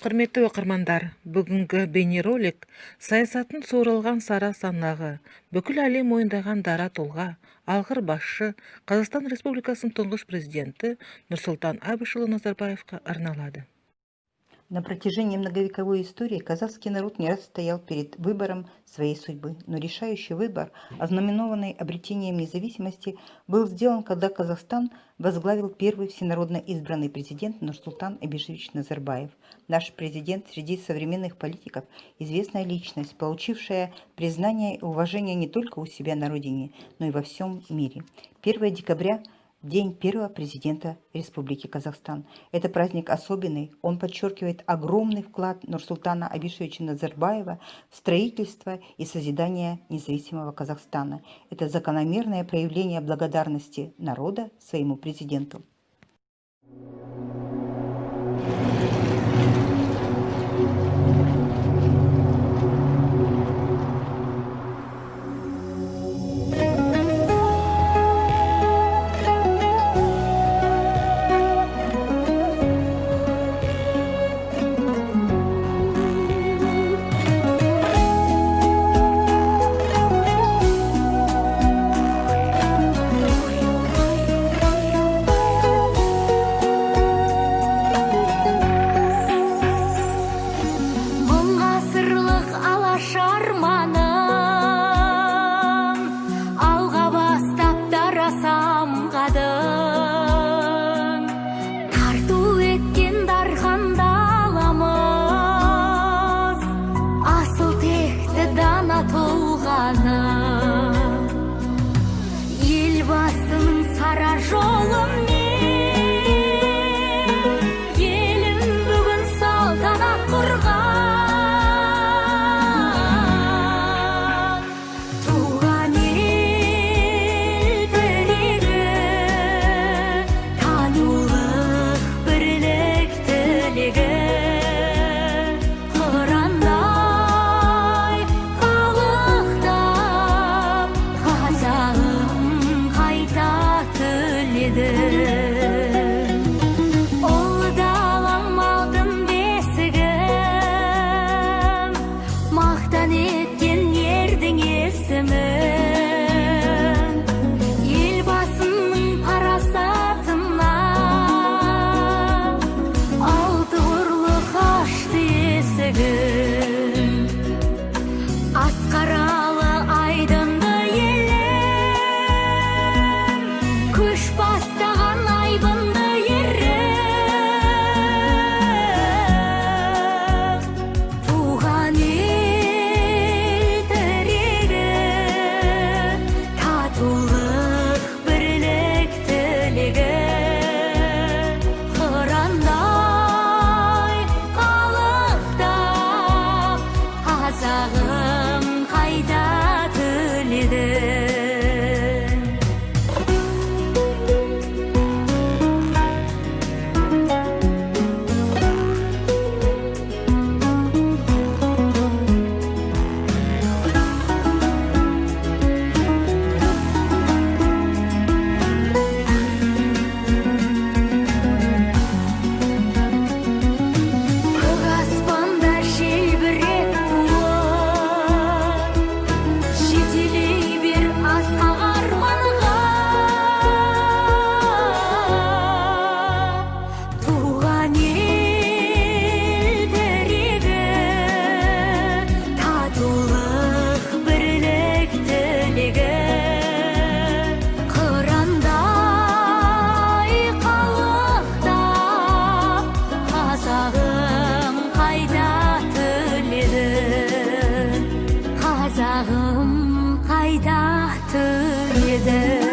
Құрметті оқырмандар, бүгінгі бейнеролик саясатын суырылған сара санағы, бүкіл әлем мойындаған дара тұлға, алғыр басшы, Қазақстан Республикасының тұңғыш президенті Нұрсұлтан Әбішұлы Назарбаевқа арналады. На протяжении многовековой истории казахский народ не раз стоял перед выбором своей судьбы, но решающий выбор, ознаменованный обретением независимости, был сделан, когда Казахстан возглавил первый всенародно избранный президент Нурсултан Абишевич Назарбаев. Наш президент среди современных политиков известная личность, получившая признание и уважение не только у себя на родине, но и во всем мире. 1 декабря – День первого президента Республики Казахстан. Это праздник особенный. Он подчеркивает огромный вклад Нурсултана Абишевича Назарбаева в строительство и созидание независимого Казахстана. Это закономерное проявление благодарности народа своему президенту. Қазағым қайда түледі.